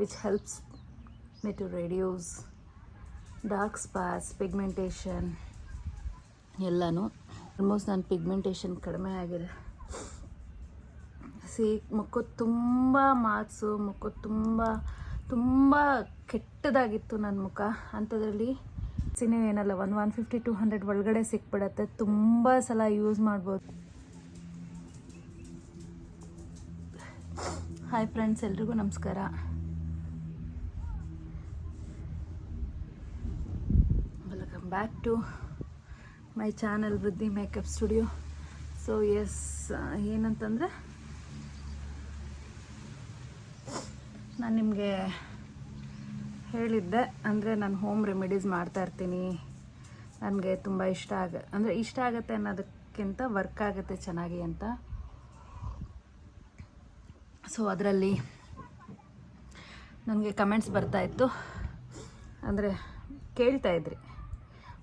which helps me to reduce dark spots, pigmentation ಎಲ್ಲನೂ. Almost ನನ್ನ pigmentation ಕಡಿಮೆ ಆಗಿದೆ. ಮುಖ ತುಂಬ ಮಾರ್ಕ್ಸು, ಮುಖ ತುಂಬ ಕೆಟ್ಟದಾಗಿತ್ತು ನನ್ನ ಮುಖ. ಅಂಥದ್ರಲ್ಲಿ ಏನಲ್ಲ 150-200 ಒಳಗಡೆ ಸಿಕ್ಬಿಡತ್ತೆ. ತುಂಬ ಸಲ ಯೂಸ್ ಮಾಡ್ಬೋದು. ಹಾಯ್ ಫ್ರೆಂಡ್ಸ್, ಎಲ್ರಿಗೂ ನಮಸ್ಕಾರ. Welcome back to my channel Vriddhi makeup studio. So yes, ಏನಂತಂದರೆ ನಾನು ನಿಮಗೆ ಹೇಳಿದ್ದೆ, ಅಂದರೆ ನಾನು ಹೋಮ್ ರೆಮಿಡೀಸ್ ಮಾಡ್ತಾಯಿರ್ತೀನಿ. ನನಗೆ ತುಂಬ ಇಷ್ಟ ಆಗುತ್ತೆ ಅನ್ನೋದಕ್ಕಿಂತ ವರ್ಕ್ ಆಗುತ್ತೆ ಚೆನ್ನಾಗಿ ಅಂತ. ಸೊ ಅದರಲ್ಲಿ ನನಗೆ ಕಮೆಂಟ್ಸ್ ಬರ್ತಾಯಿತ್ತು, ಅಂದರೆ ಕೇಳ್ತಾಯಿದ್ರಿ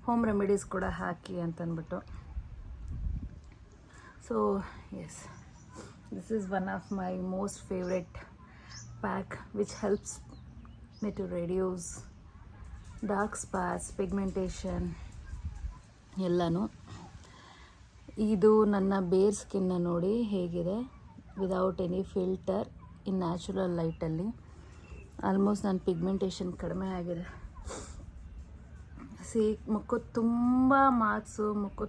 ಹೋಮ್ ರೆಮಿಡೀಸ್ ಕೂಡ ಹಾಕಿ ಅಂತಂದ್ಬಿಟ್ಟು. So yes, this is one of my most favourite pack which helps me to reduce dark spots, pigmentation ಎಲ್ಲನೂ. ಇದು ನನ್ನ ಬೇರ್ ಸ್ಕಿನ್ನ ನೋಡಿ ಹೇಗಿದೆ, without any filter, in natural ಲೈಟಲ್ಲಿ. ಆಲ್ಮೋಸ್ಟ್ ನನ್ನ ಪಿಗ್ಮೆಂಟೇಷನ್ ಕಡಿಮೆ ಆಗಿದೆ. ಮುಖ ತುಂಬ ಮಾರ್ಕ್ಸು, ಮುಖ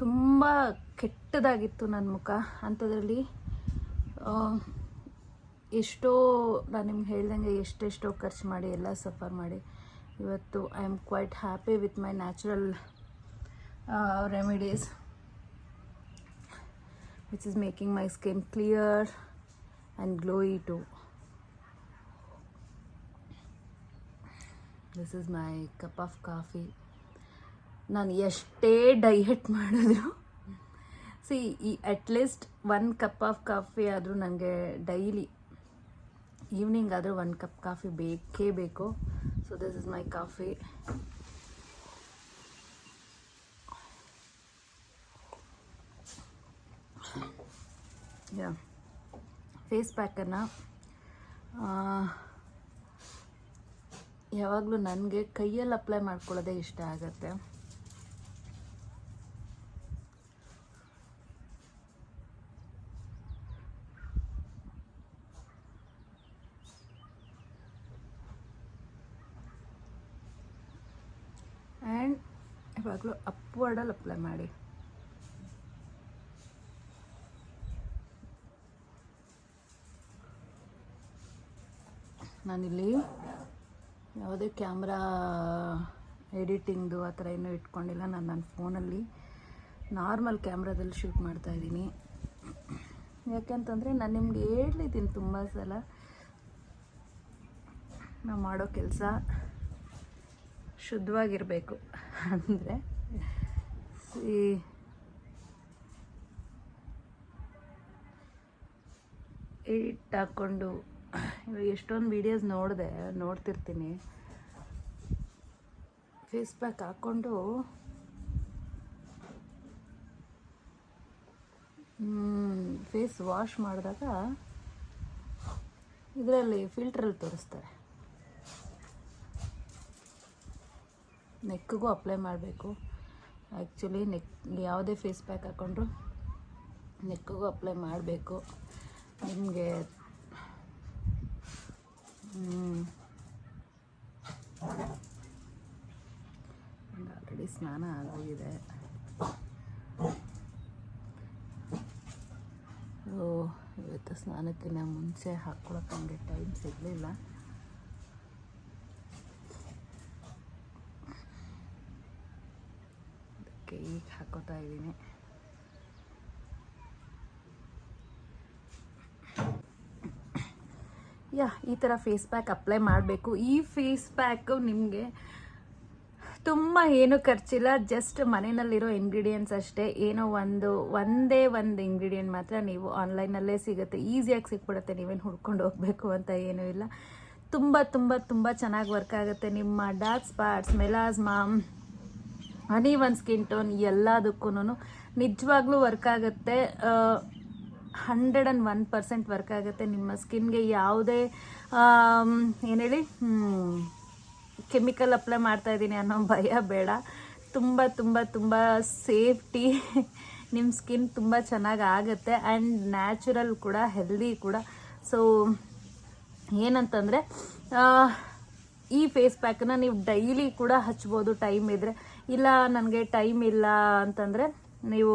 ತುಂಬ ಕೆಟ್ಟದಾಗಿತ್ತು ನನ್ನ ಮುಖ. ಅಂಥದ್ರಲ್ಲಿ ಎಷ್ಟೋ, ನಾನು ನಿಮ್ಗೆ ಹೇಳ್ದಂಗೆ ಎಷ್ಟೆಷ್ಟೋ ಖರ್ಚು ಮಾಡಿ ಎಲ್ಲ ಸಫರ್ ಮಾಡಿ ಇವತ್ತು I am quite happy with my natural remedies which is making my skin clear and glowy too. This is my cup of coffee. ನಾನು ಎಷ್ಟೇ ಡಯಟ್ ಮಾಡಿದ್ರು ಅಟ್ಲೀಸ್ಟ್ 1 ಕಪ್ ಆಫ್ ಕಾಫಿ ಆದರೂ ನನಗೆ ಡೈಲಿ ಈವ್ನಿಂಗ್ ಆದರೂ 1 cup coffee ಬೇಕೇ ಬೇಕು. So this is my coffee. Yeah, face ಪ್ಯಾಕನ್ನು ಯಾವಾಗಲೂ ನನಗೆ ಕೈಯಲ್ಲಿ ಅಪ್ಲೈ ಮಾಡ್ಕೊಳ್ಳೋದೇ ಇಷ್ಟ ಆಗುತ್ತೆ. ಆ್ಯಂಡ್ ಯಾವಾಗಲೂ ಅಪ್ವರ್ಡಲ್ಲಿ ಅಪ್ಲೈ ಮಾಡಿ. ನಾನಿಲ್ಲಿ ಯಾವುದೇ ಕ್ಯಾಮ್ರಾ ಎಡಿಟಿಂಗ್ದು ಆ ಥರ ಏನೂ ಇಟ್ಕೊಂಡಿಲ್ಲ. ನಾನು ನನ್ನ ಫೋನಲ್ಲಿ ನಾರ್ಮಲ್ ಕ್ಯಾಮ್ರಾದಲ್ಲಿ ಶೂಟ್ ಮಾಡ್ತಾಯಿದ್ದೀನಿ. ಯಾಕೆಂತಂದರೆ ನಾನು ನಿಮ್ಗೆ ಹೇಳಿದ್ದೀನಿ ತುಂಬ ಸಲ, ನಾವು ಮಾಡೋ ಕೆಲಸ ಶುದ್ಧವಾಗಿರಬೇಕು. ಅಂದರೆ ಎಡಿಟ್ ಹಾಕ್ಕೊಂಡು ಎಷ್ಟೊಂದು ವೀಡಿಯೋಸ್ ನೋಡ್ತಿರ್ತೀನಿ. ಫೇಸ್ ಪ್ಯಾಕ್ ಹಾಕ್ಕೊಂಡು ಫೇಸ್ ವಾಶ್ ಮಾಡಿದಾಗ ಇದರಲ್ಲಿ ಫಿಲ್ಟ್ರಲ್ಲಿ ತೋರಿಸ್ತಾರೆ. ನೆಕ್ಕಿಗೂ ಅಪ್ಲೈ ಮಾಡಬೇಕು. ಆ್ಯಕ್ಚುಲಿ ಯಾವುದೇ ಫೇಸ್ ಪ್ಯಾಕ್ ಹಾಕ್ಕೊಂಡ್ರು ನೆಕ್ಕಿಗೂ ಅಪ್ಲೈ ಮಾಡಬೇಕು. ನಿಮಗೆ ಆಲ್ರೆಡಿ ಸ್ನಾನ ಆಗೋಗಿದೆ. ಇವತ್ತು ಸ್ನಾನಕ್ಕಿಂತ ಮುಂಚೆ ಹಾಕ್ಕೊಳಕ್ಕೆ ನನಗೆ ಟೈಮ್ ಸಿಗಲಿಲ್ಲ. ಅದಕ್ಕೆ ಈಗ ಹಾಕೋತಾ ಇದ್ದೀನಿ. ಈ ಥರ ಫೇಸ್ ಪ್ಯಾಕ್ ಅಪ್ಲೈ ಮಾಡಬೇಕು. ಈ ಫೇಸ್ ಪ್ಯಾಕು ನಿಮಗೆ ತುಂಬ ಏನೂ ಖರ್ಚಿಲ್ಲ, ಜಸ್ಟ್ ಮನೆಯಲ್ಲಿರೋ ಇಂಗ್ರೀಡಿಯೆಂಟ್ಸ್ ಅಷ್ಟೇ. ಏನೋ ಒಂದೇ ಒಂದು ಇಂಗ್ರೀಡಿಯೆಂಟ್ ಮಾತ್ರ ನೀವು ಆನ್ಲೈನಲ್ಲೇ ಸಿಗುತ್ತೆ, ಈಸಿಯಾಗಿ ಸಿಕ್ಬಿಡುತ್ತೆ. ನೀವೇನು ಹುಡ್ಕೊಂಡು ಹೋಗಬೇಕು ಅಂತ ಏನೂ ಇಲ್ಲ. ತುಂಬ ತುಂಬ ತುಂಬ ಚೆನ್ನಾಗಿ ವರ್ಕ್ ಆಗುತ್ತೆ. ನಿಮ್ಮ ಡಾರ್ಕ್ ಸ್ಪಾಟ್ಸ್, ಮೆಲಾಸ್ಮಾ, ಹನಿ ಒನ್ ಸ್ಕಿನ್ ಟೋನ್ ಎಲ್ಲದಕ್ಕೂ ನಿಜವಾಗ್ಲೂ ವರ್ಕ್ ಆಗುತ್ತೆ. 101% ವರ್ಕ್ ಆಗುತ್ತೆ. ನಿಮ್ಮ ಸ್ಕಿನ್ಗೆ ಯಾವುದೇ ಏನು ಹೇಳಿ ಕೆಮಿಕಲ್ ಅಪ್ಲೈ ಮಾಡ್ತಾ ಇದ್ದೀನಿ ಅನ್ನೋ ಭಯ ಬೇಡ. ತುಂಬ ತುಂಬ ತುಂಬ ಸೇಫ್ಟಿ. ನಿಮ್ಮ ಸ್ಕಿನ್ ತುಂಬ ಚೆನ್ನಾಗಿ ಆಗುತ್ತೆ ಆ್ಯಂಡ್ ನ್ಯಾಚುರಲ್ ಕೂಡ, ಹೆಲ್ದಿ ಕೂಡ. ಸೊ ಏನಂತಂದರೆ ಈ ಫೇಸ್ ಪ್ಯಾಕನ್ನ ನೀವು ಡೈಲಿ ಕೂಡ ಹಚ್ಬೋದು ಟೈಮ್ ಇದ್ದರೆ. ಇಲ್ಲ ನನಗೆ ಟೈಮ್ ಇಲ್ಲ ಅಂತಂದರೆ ನೀವು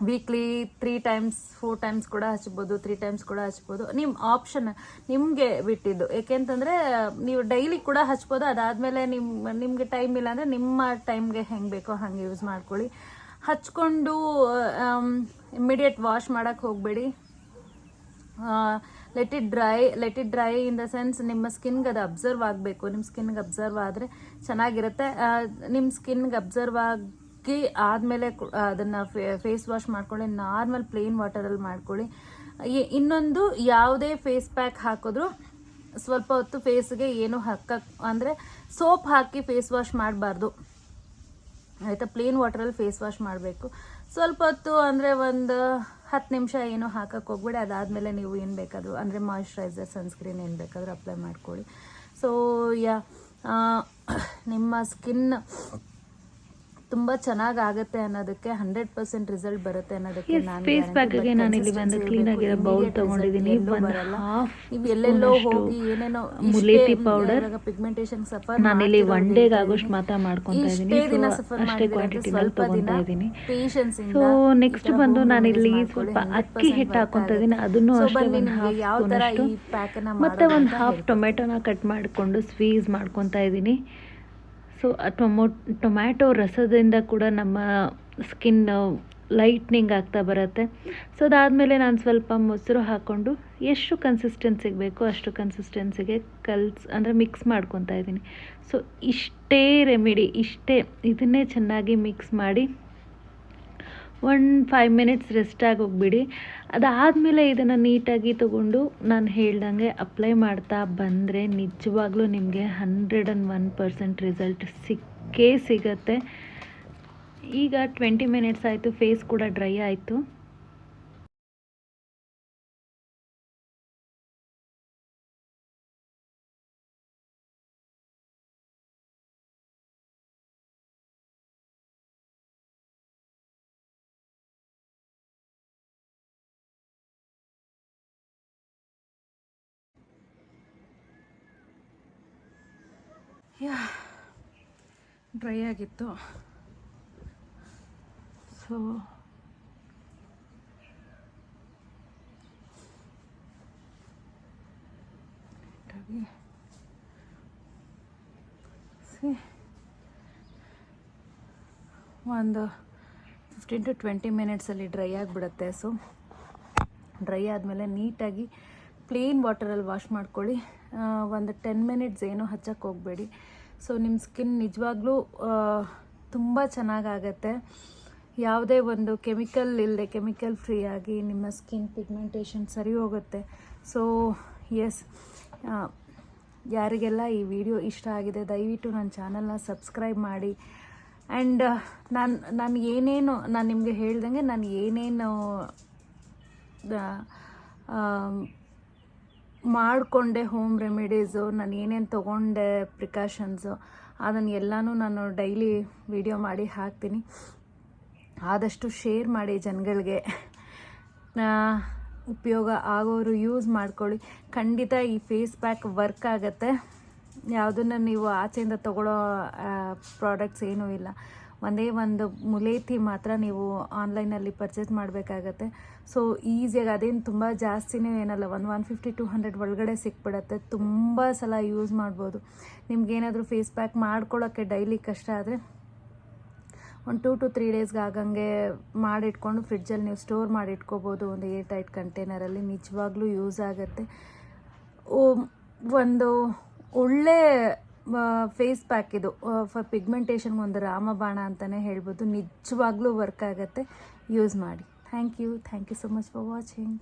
ವೀಕ್ಲಿ 3 times 4 times ಕೂಡ ಹಚ್ಬೋದು, 3 times ಕೂಡ ಹಚ್ಬೋದು. ನಿಮ್ಮ ಆಪ್ಷನ್ ನಿಮಗೆ ಬಿಟ್ಟಿದ್ದು. ಏಕೆಂತಂದರೆ ನೀವು ಡೈಲಿ ಕೂಡ ಹಚ್ಬೋದು. ಅದಾದಮೇಲೆ ನಿಮಗೆ ಟೈಮ್ ಇಲ್ಲ ಅಂದರೆ ನಿಮ್ಮ ಟೈಮ್ಗೆ ಹೆಂಗೆ ಬೇಕೋ ಹಾಗೆ ಯೂಸ್ ಮಾಡ್ಕೊಳ್ಳಿ. ಹಚ್ಕೊಂಡು ಇಮ್ಮಿಡಿಯೇಟ್ ವಾಶ್ ಮಾಡೋಕ್ಕೆ ಹೋಗಬೇಡಿ. Let it dry in the sense ನಿಮ್ಮ ಸ್ಕಿನ್ಗೆ ಅದು ಅಬ್ಸರ್ವ್ ಆಗಬೇಕು. ನಿಮ್ಮ ಸ್ಕಿನ್ಗೆ ಅಬ್ಸರ್ವ್ ಆದರೆ ಚೆನ್ನಾಗಿರುತ್ತೆ. ನಿಮ್ಮ ಸ್ಕಿನ್ಗೆ ಅಬ್ಸರ್ವ್ ಆಗಿ ಆದಮೇಲೆ ಅದನ್ನು ಫೇಸ್ ವಾಶ್ ಮಾಡ್ಕೊಳ್ಳಿ. ನಾರ್ಮಲ್ ಪ್ಲೇನ್ ವಾಟರಲ್ಲಿ ಮಾಡ್ಕೊಳ್ಳಿ. ಇನ್ನೊಂದು, ಯಾವುದೇ ಫೇಸ್ ಪ್ಯಾಕ್ ಹಾಕಿದ್ರು ಸ್ವಲ್ಪ ಹೊತ್ತು ಫೇಸ್ಗೆ ಏನು ಅಂದರೆ ಸೋಪ್ ಹಾಕಿ ಫೇಸ್ ವಾಶ್ ಮಾಡಬಾರ್ದು ಆಯಿತಾ. ಪ್ಲೇನ್ ವಾಟರಲ್ಲಿ ಫೇಸ್ ವಾಶ್ ಮಾಡಬೇಕು. ಸ್ವಲ್ಪ ಹೊತ್ತು ಅಂದರೆ ಒಂದು 10 ನಿಮಿಷ ಏನು ಹಾಕಕ್ಕೆ ಹೋಗ್ಬೇಡಿ. ಅದಾದಮೇಲೆ ನೀವು ಏನು ಬೇಕಾದರೂ ಅಂದರೆ ಮಾಯಿಶ್ಚರೈಸರ್, ಸನ್ಸ್ಕ್ರೀನ್ ಏನು ಬೇಕಾದರೂ ಅಪ್ಲೈ ಮಾಡ್ಕೊಳ್ಳಿ. ಸೊ ನಿಮ್ಮ ಸ್ಕಿನ್ ತುಂಬ ಚೆನ್ನಾಗಿ ಆಗುತ್ತೆ ಅನ್ನೋದಕ್ಕೆ 100% ರಿಸಲ್ಟ್ ಬರುತ್ತೆ ಅನ್ನೋದಕ್ಕೆ ಫೇಸ್ ಪ್ಯಾಕ್ಗೆ ನಾನು ಇಲ್ಲಿ ಒಂದು ಕ್ಲೀನ್ ಆಗಿರೋ ಬೌಲ್ ತಗೊಂಡಿದ್ದೀನಿ. ನೀವು ಎಲ್ಲೆಲ್ಲೋ ಹೋಗಿ ಏನೇನೋ ಮುಲೇತಿ ಪೌಡರ್ ಪಿಗ್ಮೆಂಟೇಷನ್ ಸಫರ್ ನಾನಿಲ್ಲಿ 1 ಡೇಗೆ ಆಗೋಷ್ಟು ಮಾತ್ರ ಮಾಡ್ಕೊತಾ ಇದ್ದೀನಿ. ಅಷ್ಟೇ ಕ್ವಾಂಟಿಟಿನಲ್ಲಿ ತಗೊತಾ ಇದ್ದೀನಿ. ಸೊ ನೆಕ್ಸ್ಟ್ ಬಂದು ನಾನಿಲ್ಲಿ ಸ್ವಲ್ಪ ಅಕ್ಕಿ ಹಿಟ್ಟು ಹಾಕೊತಾ ಇದ್ದೀನಿ. ಅದನ್ನು ಅಷ್ಟೇ ಒಂದು ಹಾಫ್ ಸ್ಪೂನಷ್ಟು ಮತ್ತೆ ಒಂದು ಹಾಫ್ ಟೊಮೆಟೊನ ಕಟ್ ಮಾಡಿಕೊಂಡು ಸ್ವೀಸ್ ಮಾಡ್ಕೊತಾ ಇದ್ದೀನಿ. ಸೊ ಟೊಮ್ಯಾಟೊ ರಸದಿಂದ ಕೂಡ ನಮ್ಮ ಸ್ಕಿನ್ ಲೈಟ್ನಿಂಗ್ ಆಗ್ತಾ ಬರುತ್ತೆ. ಸೊ ಅದಾದಮೇಲೆ ನಾನು ಸ್ವಲ್ಪ ಮೊಸರು ಹಾಕ್ಕೊಂಡು ಎಷ್ಟು ಕನ್ಸಿಸ್ಟೆನ್ಸಿಗೆ ಬೇಕೋ ಅಷ್ಟು ಕನ್ಸಿಸ್ಟೆನ್ಸಿಗೆ ಅಂದರೆ ಮಿಕ್ಸ್ ಮಾಡ್ಕೊತಾ ಇದ್ದೀನಿ. ಸೊ ಇಷ್ಟೇ ರೆಮಿಡಿ, ಇದನ್ನೇ ಚೆನ್ನಾಗಿ ಮಿಕ್ಸ್ ಮಾಡಿ 5 minutes ರೆಸ್ಟ್ ಆಗೋಗ್ಬಿಡಿ. ಅದಾದಮೇಲೆ ಇದನ್ನು ನೀಟಾಗಿ ತೊಗೊಂಡು ನಾನು ಹೇಳ್ದಂಗೆ ಅಪ್ಲೈ ಮಾಡ್ತಾ ಬಂದರೆ ನಿಜವಾಗ್ಲೂ ನಿಮಗೆ 101% ರಿಸಲ್ಟ್ ಸಿಕ್ಕೇ ಸಿಗತ್ತೆ. ಈಗ 20 minutes ಆಯಿತು, ಫೇಸ್ ಕೂಡ ಡ್ರೈ ಆಯಿತು. ಡ್ರೈ ಆಗಿತ್ತು. ಸೊ ಒಂದು 15 to 20 minutesಲ್ಲಿ ಡ್ರೈ ಆಗಿಬಿಡುತ್ತೆ. ಸೊ ಡ್ರೈ ಆದಮೇಲೆ ನೀಟಾಗಿ ಪ್ಲೇನ್ ವಾಟರಲ್ಲಿ ವಾಶ್ ಮಾಡ್ಕೊಳ್ಳಿ. ಒಂದು 10 minutes ಏನೂ ಹಚ್ಚಕ್ಕೆ ಹೋಗಬೇಡಿ. ಸೊ ನಿಮ್ಮ ಸ್ಕಿನ್ ನಿಜವಾಗ್ಲೂ ತುಂಬ ಚೆನ್ನಾಗಾಗತ್ತೆ. ಯಾವುದೇ ಒಂದು ಕೆಮಿಕಲ್ ಇಲ್ಲದೆ, ಕೆಮಿಕಲ್ ಫ್ರೀ ಆಗಿ ನಿಮ್ಮ ಸ್ಕಿನ್ ಪಿಗ್ಮೆಂಟೇಷನ್ ಸರಿ ಹೋಗುತ್ತೆ. ಸೊ ಯಾರಿಗೆಲ್ಲ ಈ ವಿಡಿಯೋ ಇಷ್ಟ ಆಗಿದೆ ದಯವಿಟ್ಟು ನನ್ನ ಚಾನಲ್ನ ಸಬ್ಸ್ಕ್ರೈಬ್ ಮಾಡಿ. ಆ್ಯಂಡ್ ನಾನು ನಿಮಗೆ ಹೇಳ್ದಂಗೆ ನಾನು ಏನೇನು ಮಾಡಿಕೊಂಡೆ ಹೋಮ್ ರೆಮಿಡೀಸು, ನಾನು ಏನೇನು ತೊಗೊಂಡೆ ಪ್ರಿಕಾಷನ್ಸು, ಅದನ್ನು ಎಲ್ಲನೂ ನಾನು ಡೈಲಿ ವಿಡಿಯೋ ಮಾಡಿ ಹಾಕ್ತೀನಿ. ಆದಷ್ಟು ಶೇರ್ ಮಾಡಿ ಜನಗಳಿಗೆ. ಉಪಯೋಗ ಆಗೋರು ಯೂಸ್ ಮಾಡ್ಕೊಳ್ಳಿ. ಖಂಡಿತ ಈ ಫೇಸ್ ಪ್ಯಾಕ್ ವರ್ಕ್ ಆಗುತ್ತೆ. ಯಾವುದನ್ನು ನೀವು ಆಚೆಯಿಂದ ತೊಗೊಳ್ಳೋ ಪ್ರಾಡಕ್ಟ್ಸ್ ಏನೂ ಇಲ್ಲ. ಒಂದೇ ಒಂದು ಮುಲೇತಿ ಮಾತ್ರ ನೀವು ಆನ್ಲೈನಲ್ಲಿ ಪರ್ಚೇಸ್ ಮಾಡಬೇಕಾಗತ್ತೆ. ಸೊ ಈಸಿಯಾಗಿ, ಅದೇನು ತುಂಬ ಜಾಸ್ತಿನೇ ಏನಲ್ಲ, 150-200 ಒಳಗಡೆ ಸಿಕ್ಬಿಡತ್ತೆ. ತುಂಬ ಸಲ ಯೂಸ್ ಮಾಡ್ಬೋದು. ನಿಮ್ಗೇನಾದರೂ ಫೇಸ್ ಪ್ಯಾಕ್ ಮಾಡ್ಕೊಳ್ಳೋಕ್ಕೆ ಡೈಲಿ ಕಷ್ಟ ಆದರೆ ಒಂದು 2 to 3 ಡೇಸ್ಗೆ ಆಗಂಗೆ ಮಾಡಿಟ್ಕೊಂಡು ಫ್ರಿಡ್ಜಲ್ಲಿ ನೀವು ಸ್ಟೋರ್ ಮಾಡಿಟ್ಕೋಬೋದು ಒಂದು ಏರ್ ಟೈಟ್ ಕಂಟೈನರಲ್ಲಿ. ನಿಜವಾಗ್ಲೂ ಯೂಸ್ ಆಗುತ್ತೆ. ಒಂದು ಒಳ್ಳೆ ಫೇಸ್ ಪ್ಯಾಕ್ ಇದು ಫಾರ್ ಪಿಗ್ಮೆಂಟೇಷನ್ಗೆ ಒಂದು ರಾಮಬಾಣ ಅಂತಲೇ ಹೇಳ್ಬೋದು. ನಿಜವಾಗ್ಲೂ ವರ್ಕ್ ಆಗುತ್ತೆ. ಯೂಸ್ ಮಾಡಿ. Thank you so much for watching.